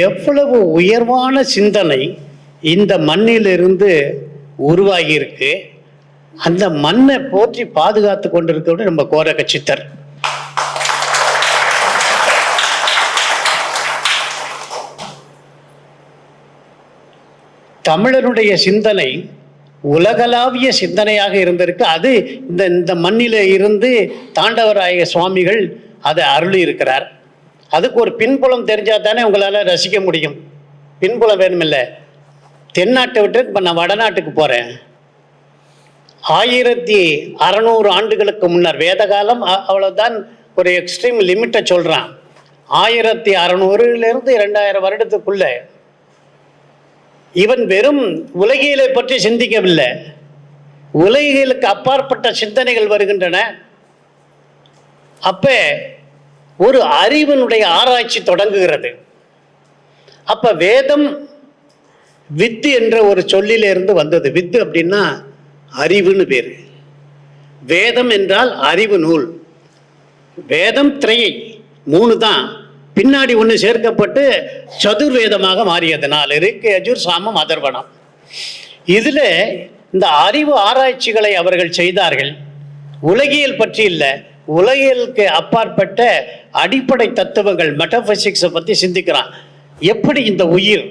எவ்வளவு உயர்வான சிந்தனை இந்த மண்ணிலிருந்து உருவாகியிருக்கு. அந்த மண்ணை போற்றி பாதுகாத்து கொண்டிருக்கிறது நம்ம கோரக சித்தர். தமிழனுடைய சிந்தனை உலகளாவிய சிந்தனையாக இருந்திருக்கு. அது இந்த மண்ணில இருந்து தாண்டவராய சுவாமிகள் அதை அருளி இருக்கிறார். அதுக்கு ஒரு பின்புலம் தெரிஞ்சால் தானே உங்களால் ரசிக்க முடியும். பின்புலம் வேணுமில்ல. தென்னாட்டை விட்டு இப்போ நான் வடநாட்டுக்கு போகிறேன். 1600 ஆண்டுகளுக்கு முன்னர், வேத காலம் அவ்வளோதான், ஒரு எக்ஸ்ட்ரீம் லிமிட்டை சொல்கிறான். 1600லேருந்து 2000 வருடத்துக்குள்ள இவன் வெறும் உலகியலை பற்றி சிந்திக்கவில்லை. உலகியலுக்கு அப்பாற்பட்ட சிந்தனைகள் வருகின்றன. அப்ப ஒரு அறிவனுடைய ஆராய்ச்சி தொடங்குகிறது. அப்ப வேதம் வித்து என்ற ஒரு சொல்லிலிருந்து வந்தது. வித்து அப்படின்னா அறிவுன்னு பேரு. வேதம் என்றால் அறிவு நூல். வேதம் திரையை 3 தான், பின்னாடி ஒன்று சேர்க்கப்பட்டு சதுர்வேதமாக மாறியது. 4 இருக்கு, யஜுர் சாமம் அதர்வனம். இதில் இந்த அறிவு ஆராய்ச்சிகளை அவர்கள் செய்தார்கள். உலகியல் பற்றி இல்லை, உலகியலுக்கு அப்பாற்பட்ட அடிப்படை தத்துவங்கள், மெட்டபிசிக்ஸை பற்றி சிந்திக்கிறான். எப்படி இந்த உயிர்,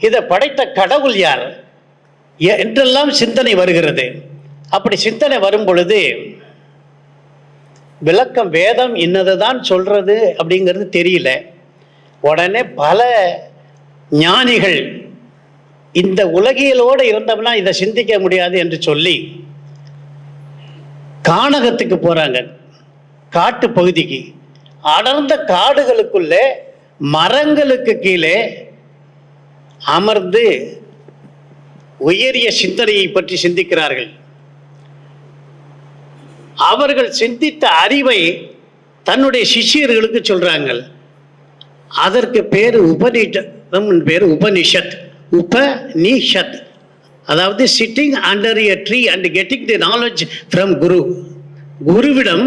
இதை படைத்த கடவுள் யார் என்றெல்லாம் சிந்தனை வருகிறது. அப்படி சிந்தனை வரும் பொழுது விளக்கம் வேதம் இன்னதுதான் சொல்றது அப்படிங்கிறது தெரியல. உடனே பல ஞானிகள் இந்த உலகியலோடு இருந்தோம்னா இதை சிந்திக்க முடியாது என்று சொல்லி கானகத்துக்கு போறாங்க. காட்டு பகுதிக்கு, அடர்ந்த காடுகளுக்குள்ளே மரங்களுக்கு கீழே அமர்ந்து உயரிய சிந்தனையை பற்றி சிந்திக்கிறார்கள். அவர்கள் சிந்தித்த அறிவை தன்னுடைய சிஷியர்களுக்கு சொல்றாங்க. அதற்கு பேரு உபனிஷத். உபனிஷத் அதாவது sitting under a tree and getting the knowledge from guru. குருவிடம்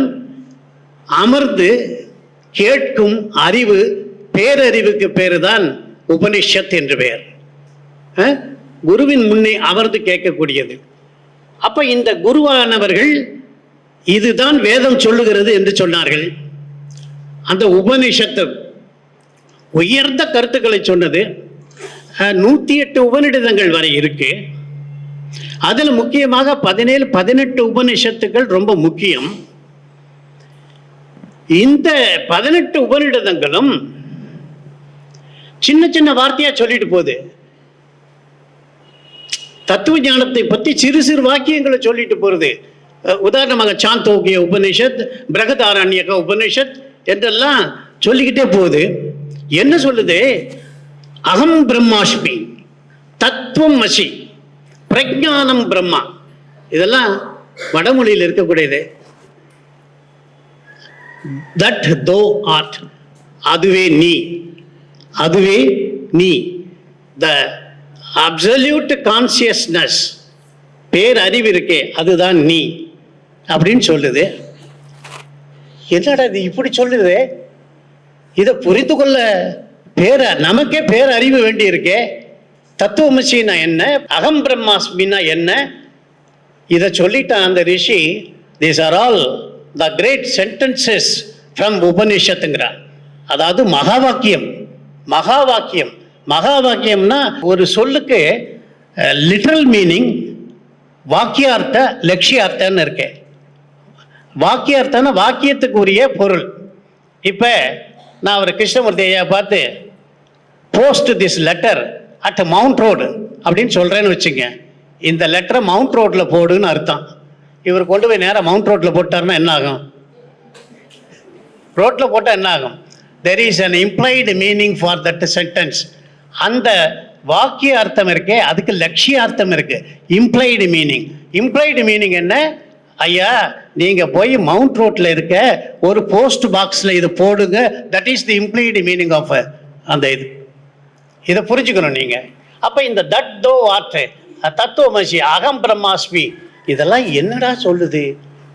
அமர்ந்து கேட்கும் அறிவு, பேரறிவுக்கு பேரு தான் உபனிஷத் என்று பெயர். குருவின் முன்னே அமர்ந்து கேட்கக்கூடியது. அப்ப இந்த குருவானவர்கள் இதுதான் வேதம் சொல்லுகிறது என்று சொன்னார்கள். அந்த உபனிஷத்து உயர்ந்த கருத்துக்களை சொன்னது. 108 உபநிடதங்கள் வரை இருக்கு. அதில் முக்கியமாக 18 உபனிஷத்துக்கள் ரொம்ப முக்கியம். இந்த 18 உபநிடதங்களும் சின்ன சின்ன வார்த்தையா சொல்லிட்டு போகுது. தத்துவ ஞானத்தை பற்றி சிறு சிறு வாக்கியங்களை சொல்லிட்டு போறது. உதாரணமாக சாந்தோக்கிய உபனிஷத், பிரகதாரண்யக உபனிஷத் என்றெல்லாம் சொல்லிக்கிட்டே போகுது. என்ன சொல்லுது? அகம் பிரம்மாஸ்மி, தத்துவம் அசி, பிரஜானம் பிரம்மா. இதெல்லாம் வடமொழியில் இருக்கக்கூடியது. தட் தோ ஆர்ட், அதுவே நீ, அதுவே நீ. த அப்சல்யூட் கான்சியஸ்னஸ், பேரறிவு இருக்கே அதுதான் நீ அப்படின்னு சொல்லுது. என்னடா இது இப்படி சொல்லுது? இதை புரிந்து கொள்ள நமக்கே பேரறிவு வேண்டி இருக்கே. தத்துவமசினா என்ன, அகம் பிரம்மாஸ்மினா என்ன, இதை சொல்லிட்டான் அந்த ரிஷி. These are all the great sentences from உபனிஷத்துங்கிறார். அதாவது மகா வாக்கியம். மகா வாக்கியம், மகா வாக்கியம்னா ஒரு சொல்லுக்கு லிட்டரல் மீனிங், வாக்கியார்த்த, லட்சியார்த்தன்னு இருக்கு. வாக்கியார்த்தம்னா வாக்கியத்துக்கு உரிய பொருள். இப்போ நான் அவர் கிருஷ்ணமூர்த்தி ஐயா பார்த்து post this letter at mount road அப்படின்னு சொல்கிறேன்னு வச்சுங்க. இந்த லெட்டரை மவுண்ட் ரோட்டில் போடுன்னு அர்த்தம். இவர் கொண்டு போய் நேராக மவுண்ட் ரோட்டில் போட்டாருன்னா என்ன ஆகும்? ரோட்டில் போட்டால் என்ன ஆகும்? There is an implied meaning for that sentence. அந்த வாக்கிய அர்த்தம் இருக்கே, அதுக்கு லட்சியார்த்தம் இருக்கு. Implied meaning. இம்ப்ளைடு மீனிங் என்ன? ஐயா, நீங்க போய் மவுண்ட் ரோட்ல இருக்க ஒரு போஸ்ட் பாக்ஸ்ல இது போடுங்க. That is the implied meaning of அந்த இது. இதை புரிஞ்சுக்கணும் நீங்க. அப்ப இந்த தட் தோ ஆர்ட், தத்துவமசி, அகம் பிரம்மாஸ்மி, இதெல்லாம் என்னடா சொல்லுது?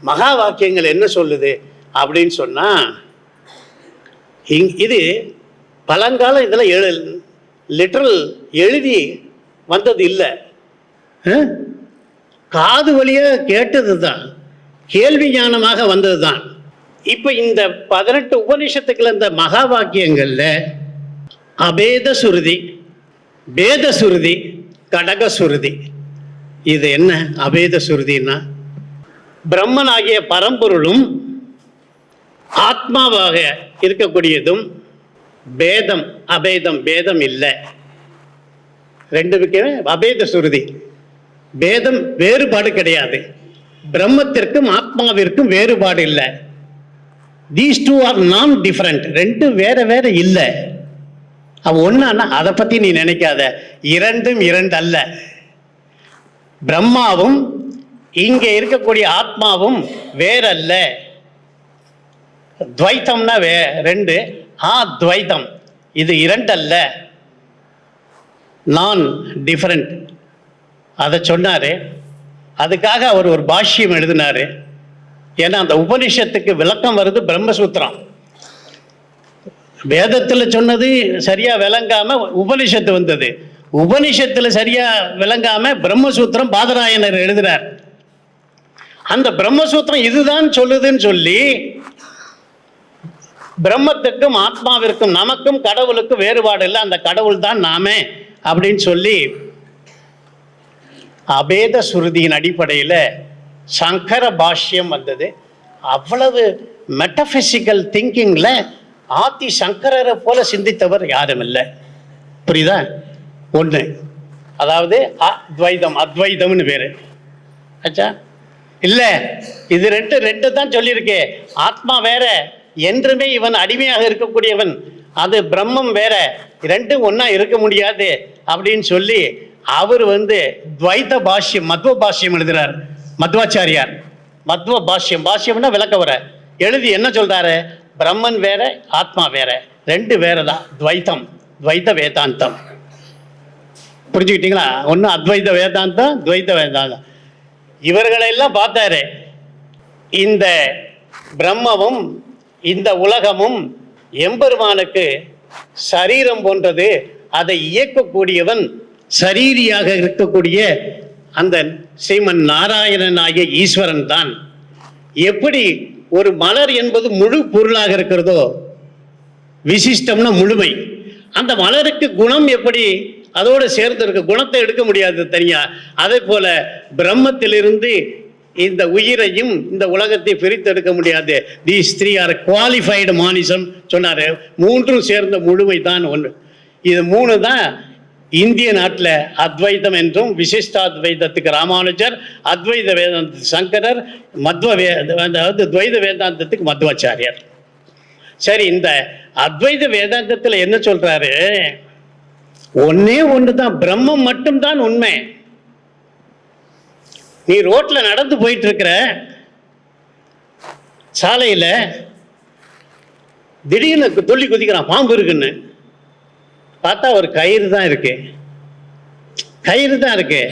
மகா வாக்கியங்கள் என்ன சொல்லுது அப்படின்னு சொன்னா, இது பழங்காலம் இதில் லிட்ரல் எழுதி வந்தது இல்லை, காது வழியாக கேட்டது தான், கேள்வி ஞானமாக வந்தது தான். இப்போ இந்த 18 உபநிஷத்துக்கள் இந்த மகா வாக்கியங்களில் அபேத சுருதி, பேத சுருதி, கடக சுருதி. இது என்ன அபேத சுருதின்னா, பிரம்மனாகிய பரம்பொருளும் ஆத்மாவாக இருக்கக்கூடியதும் பேதம், அபேதம், பேதம் இல்லை. ரெண்டுமே அபேத சுருதி. பேதம் வேறுபாடு கிடையாது. பிரம்மத்திற்கும் ஆத்மாவிற்கும் வேறுபாடு இல்லை. தீஸ் டூ ஆர் நான் டிஃபரண்ட். ரெண்டு வேற வேற இல்லை. அவ ஒன்னா அதை பத்தி நீ நினைக்காத. இரண்டும் இரண்டு அல்ல. பிரம்மாவும் இங்க இருக்கக்கூடிய ஆத்மாவும் வேறல்ல. துவைத்தம்னா ரெண்டு, துவைத்தம். இது இரண்டல்ல, நான் டிஃபரண்ட். அதை சொன்னாரு. அதுக்காக அவர் ஒரு பாஷ்யம் எழுதினாரு. ஏன்னா அந்த உபனிஷத்துக்கு விளக்கம் வருது பிரம்மசூத்திரம். வேதத்தில் சொன்னது சரியா விளங்காம உபனிஷத்து வந்தது. உபனிஷத்துல சரியா விளங்காம பிரம்மசூத்திரம் பாதராயணர் எழுதினார். அந்த பிரம்மசூத்திரம் இதுதான் சொல்லுதுன்னு சொல்லி பிரம்மத்துக்கும் ஆத்மாவிற்கும் நமக்கும் கடவுளுக்கும் வேறுபாடு இல்லை, அந்த கடவுள் தான் நாமே அப்படின்னு சொல்லி அபேத சுருதியின் அடிப்படையில் சங்கர பாஷ்யம் வந்தது. அவ்வளவு மெட்டபிசிக்கல் திங்கிங்கில் ஆதி சங்கரரை போல சிந்தித்தவர் யாரும் இல்லை. புரியுதா? ஒன்று, அதாவது அத்வைதம், அத்வைதம்னு பேரு. ஆச்சா? இல்லை, இது ரெண்டு தான் சொல்லியிருக்கே. ஆத்மா வேற, என்றுமே இவன் அடிமையாக இருக்கக்கூடியவன், அது பிரம்மம் வேற, ரெண்டும் ஒன்னா இருக்க முடியாது அப்படின்னு சொல்லி அவர் துவைத பாஷ்யம், மத்வ பாஷ்யம் எழுதுறார். மத்வாச்சாரியார் மத்வ பாஷ்யம், பாஷ்யம்னா விளக்க வர எழுதி என்ன சொல்றாரு? பிரம்மன் வேற, ஆத்மா வேற, ரெண்டு வேறதான். துவைத்தம், துவைத வேதாந்தம். புரிஞ்சுக்கிட்டீங்களா? ஒன்று அத்வைத வேதாந்தம், துவைத வேதாந்தம். இவர்களெல்லாம் பார்த்தாரு. இந்த பிரம்மமும் இந்த உலகமும் எம்பெருமானுக்கு சரீரம் போன்றது, அதை இயக்கக்கூடியவன் சரீரியாக இருக்கக்கூடிய அந்த ஸ்ரீமன் நாராயணன் ஆகிய ஈஸ்வரன் தான். எப்படி ஒரு மலர் என்பது முழு பொருளாக இருக்கிறதோ, விசிஷ்டம்னா முழுமை, அந்த மலருக்கு குணம் எப்படி அதோடு சேர்ந்து இருக்க, குணத்தை எடுக்க முடியாது தனியா. அதே போல பிரம்மத்திலிருந்து இந்த உயிரையும் இந்த உலகத்தை பிரித்தெடுக்க முடியாது. These three R qualified monism சொன்னாரு. மூன்றும் சேர்ந்த முழுமை தான் ஒன்று. இது மூணு தான் இந்திய நாட்டில் அத்வைதம் என்றும், விசிஷ்டாத்வைதத்துக்கு ராமானுஜர், அத்வைத வேதாந்த சங்கரர், அதாவது துவைத வேதாந்தத்துக்கு மத்வாச்சாரியர். சரி, இந்த அத்வைத வேதாந்தத்தில் என்ன சொல்றாரு? ஒன்னே ஒன்று தான், பிரம்மம் மட்டும்தான் உண்மை. நீ ரோட்ல நடந்து போயிட்டு இருக்கிற, சாலையில திடீர்னு துள்ளி குதிக்கிறான், பாம்பு இருக்குன்னு பார்த்தா ஒரு கயிறு தான் இருக்கு. கயிறு தான் இருக்கு.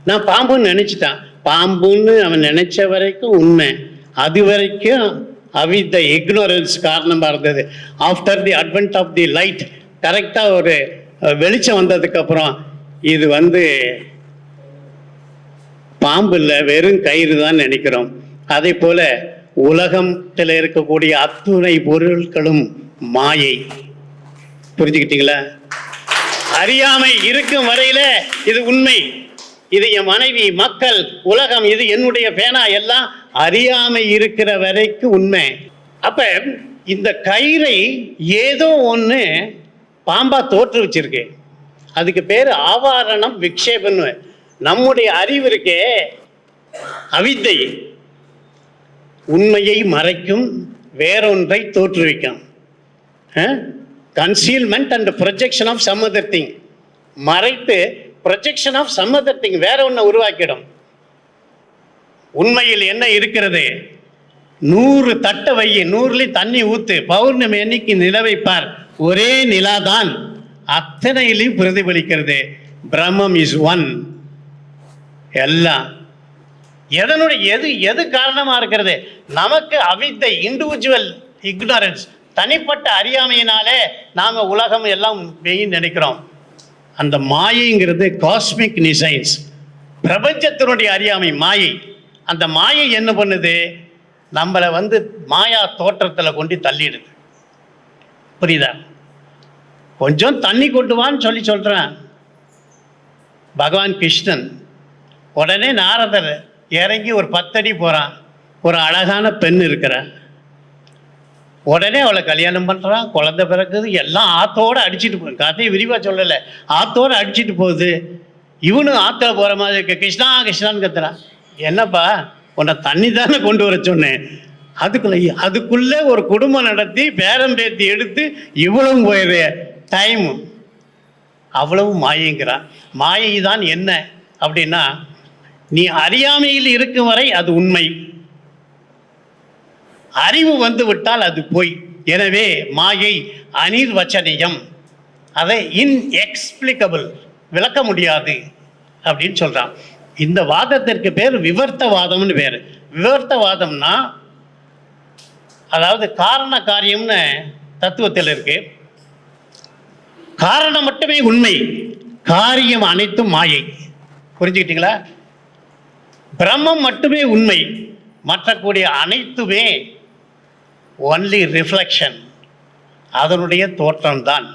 நான் பாம்புன்னு நினைச்சிட்டான். பாம்புன்னு அவன் நினைச்ச வரைக்கும் உண்மை, அது வரைக்கும் அவித இக்னோரன்ஸ் காரணமாக இருந்தது. After the advent of the light, கரெக்டாக ஒரு வெளிச்சம் வந்ததுக்கு அப்புறம் இது பாம்பு இல்லை, வெறும் கயிறு தான் நினைக்கிறோம். அதே போல உலகத்தில் இருக்கக்கூடிய அத்துணை பொருட்களும் மாயை. புரிஞ்சுக்கிட்டீங்களா? அறியாமை இருக்கும் வரையில இது உண்மை. இது என் மனைவி, மக்கள், உலகம், இது என்னுடைய பேனா, எல்லாம் அறியாமை இருக்கிற வரைக்கும் உண்மை. அப்ப இந்த கயிறை ஏதோ ஒன்று பாம்பா தோற்று வச்சிருக்கு. அதுக்கு பேரு ஆவாரணம், விக்ஷேபம். நம்முடைய அறிவு இருக்கே, அவித்தை, உண்மையை மறைக்கும், வேறொன்றை தோற்றுவிக்கும். Concealment and projection of some other thing. மறைத்து projection of some other thing, வேற ஒன்றை உருவாக்கிடும். உண்மையில் என்ன இருக்கிறது? 100 தட்டை வை, 100லையும் தண்ணி ஊத்து, பௌர்ணமி அன்னைக்கு நிலவை பார், ஒரே நிலாதான் அத்தனையிலையும் பிரதிபலிக்கிறது. பிரம்மம் இஸ் ஒன். எல்லாம் எதனுடைய எது காரணமா இருக்கிறது? நமக்கு அவித்தை, இண்டிவிஜுவல் இக்னரன்ஸ், தனிப்பட்ட அறியாமையினாலே நாம் உலகம் எல்லாம் மெயின் நினைக்கிறோம். அந்த மாயைங்கிறது காஸ்மிக் நிசைன்ஸ், பிரபஞ்சத்தினுடைய அறியாமை மாயை. அந்த மாயை என்ன பண்ணுது, நம்மளை மாயா தோற்றத்தில் கொண்டு தள்ளிடுது. புரியுதா? கொஞ்சம் தண்ணி கொண்டு வான்னு சொல்கிறேன் பகவான் கிருஷ்ணன். உடனே நாரதர் இறங்கி ஒரு 10 அடி போகிறான். ஒரு அழகான பெண் இருக்கிறான். உடனே அவளை கல்யாணம் பண்ணுறான், குழந்தை பிறக்குது, எல்லாம் ஆத்தோடு அடிச்சுட்டு போகுது. கதையை விரிவாக சொல்லலை, ஆத்தோடு அடிச்சுட்டு போகுது. இவனும் ஆற்றுல போகிற மாதிரி இருக்க, கிருஷ்ணா கிருஷ்ணான்னு கத்துறான். என்னப்பா, உன்னை தண்ணி தானே கொண்டு வர சொன்னேன். அதுக்குள்ளே ஒரு குடும்பம் நடத்தி பேரம் பேத்தி எடுத்து இவ்வளவும் போயிடுற டைம், அவ்வளவு மாயங்கிறான். மாயை தான் என்ன அப்படின்னா, நீ அறியாமையில் இருக்கும் வரை அது உண்மை, அறிவு வந்து விட்டால் அது பொய். எனவே மாயை அனிர்வச்சனீயம், அதை இன்எக்ஸ்பிளிகபிள், விளக்க முடியாது அப்படின்னு சொல்கிறான். இந்த வாதத்திற்கு பேர் விவர்த்தவாதம்னு பேர். விவர்த்தவாதம்னா அதாவது காரண காரியம்னு தத்துவத்தில் இருக்கு. காரணம் மட்டுமே உண்மை, காரியம் அனைத்தும் மாயை. புரிஞ்சுக்கிட்டீங்களா? பிரம்மம் மட்டுமே உண்மை, மற்றக்கூடிய அனைத்துமே ஒன்லி ரிஃப்ளெக்ஷன், அதனுடைய தோற்றம்தான்.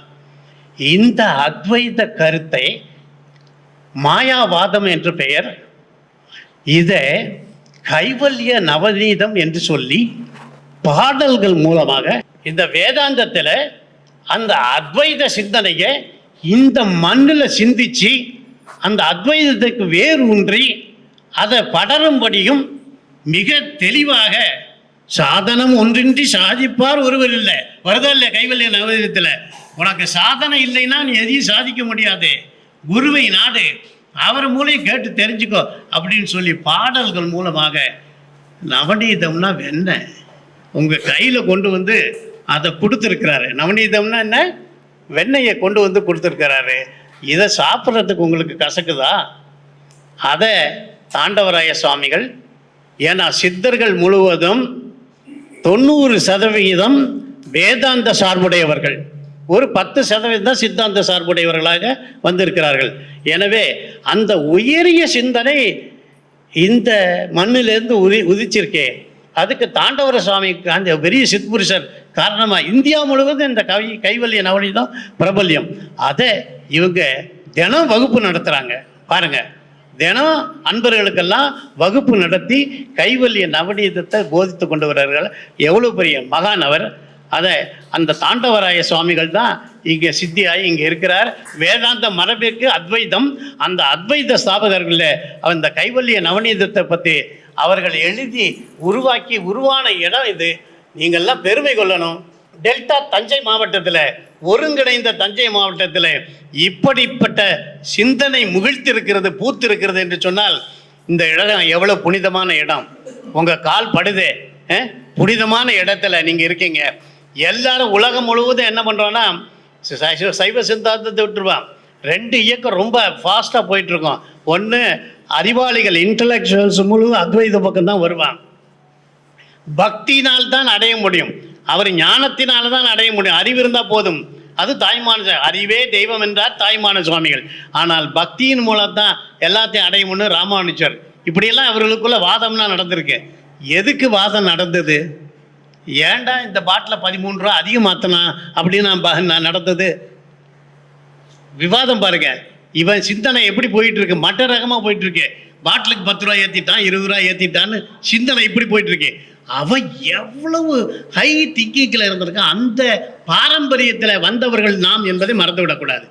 இந்த அத்வைத கருத்தை மாயாவாதம் என்று பெயர். இதை கைவல்ய நவநீதம் என்று சொல்லி பாடல்கள் மூலமாக இந்த வேதாந்தத்தில் அந்த அத்வைத சிந்தனையை இந்த மண்ணில் சிந்திச்சு அந்த அத்வைதத்துக்கு வேறு ஊன்றி அதை படரும்படியும் மிக தெளிவாக சாதனம் ஒன்றின்றி சாதிப்பார் ஒருவர் இல்லை. வருதா இல்லை கைவல்ய நவநீதத்தில்? உனக்கு சாதனை இல்லைன்னா நீ எதையும் சாதிக்க முடியாது. குருவை நாடு, அவர் மூலம் கேட்டு தெரிஞ்சுக்கோ அப்படின்னு சொல்லி பாடல்கள் மூலமாக நவநீதம்னா என்ன உங்கள் கையில் கொண்டு அதை கொடுத்துருக்கிறாரு. நவநீதம்னா என்ன? வெண்ணெயை கொண்டு கொடுத்துருக்கிறாரு. இதை சாப்பிட்றதுக்கு உங்களுக்கு கசக்குதா? அதை தாண்டவராய சுவாமிகள், ஏன்னா சித்தர்கள் முழுவதும் 90% வேதாந்த சார்புடையவர்கள், ஒரு 10% சித்தாந்த சார்புடையவர்களாக வந்திருக்கிறார்கள். எனவே அந்த உயரிய சிந்தனை இந்த மண்ணிலிருந்து உதிச்சிருக்கே, அதுக்கு தாண்டவர சுவாமி அந்த பெரிய சித்புருஷர் காரணமாக இந்தியா முழுவதும் இந்த கைவல்ய நவநீதம் பிரபல்யம். அதை இவங்க தினம் வகுப்பு நடத்துகிறாங்க பாருங்க. தினம் அன்பர்களுக்கெல்லாம் வகுப்பு நடத்தி கைவல்ய நவநீதத்தை போதித்து கொண்டு வர்றார்கள். எவ்வளோ பெரிய மகான் அவர்! அதை அந்த தாண்டவராய சுவாமிகள் தான் இங்கே சித்தியாகி இங்கே இருக்கிறார். வேதாந்த மரபிற்கு அத்வைதம், அந்த அத்வைத ஸ்தாபகர்களில் அந்த கைவல்ய நவநீதத்தை பற்றி அவர்கள் எழுதி உருவாக்கி உருவான இடம் இது. நீங்கள்லாம் பெருமை கொள்ளணும். டெல்டா தஞ்சை மாவட்டத்தில், ஒருங்கிணைந்த தஞ்சை மாவட்டத்தில் இப்படிப்பட்ட சிந்தனை முகிழ்த்திருக்கிறது, பூத்திருக்கிறது என்று சொன்னால் இந்த இடம் எவ்வளோ புனிதமான இடம். உங்கள் கால் படுதே, புனிதமான இடத்துல நீங்கள் இருக்கீங்க. எல்லாரும் உலகம் முழுவதும் என்ன பண்ணுறோன்னா சைவ சித்தாந்தத்தை விட்டுருவான். 2 இயக்கம் ரொம்ப ஃபாஸ்ட்டாக போயிட்டுருக்கோம். ஒன்று அறிவாளிகள், இன்டலெக்சுவல்ஸ் முழுவதும் அத்வைத பக்கம் தான் வருவான். பக்தினால் தான் அடைய முடியும், அவர் ஞானத்தினால தான் அடைய முடியும். அறிவு இருந்தால் போதும், அது தாய்மான அறிவே தெய்வம் என்றார் தாய்மான சுவாமிகள். ஆனால் பக்தியின் மூலம் தான் எல்லாத்தையும் அடைய முடியும் ராமானுஜர். இப்படியெல்லாம் அவர்களுக்குள்ள வாதம்லாம் நடந்திருக்கு. எதுக்கு வாதம் நடந்தது? ஏன்டா இந்த பாட்டில் 13 ரூபா அதிகம் மாற்றினா அப்படின்னு நான் நடந்தது விவாதம் பாருங்க. இவன் சிந்தனை எப்படி போயிட்டு இருக்கு, மட்ட ரகமாக போயிட்டு இருக்கு. பாட்டிலுக்கு 10 ரூபா ஏற்றிட்டான், 20 ரூபா ஏற்றிட்டான்னு சிந்தனை இப்படி போயிட்டு இருக்கு. அவன் எவ்வளவு ஹை திங்கிங்கில் இருந்திருக்கான். அந்த பாரம்பரியத்தில் வந்தவர்கள் நாம் என்பதை மறந்து விடக்கூடாது.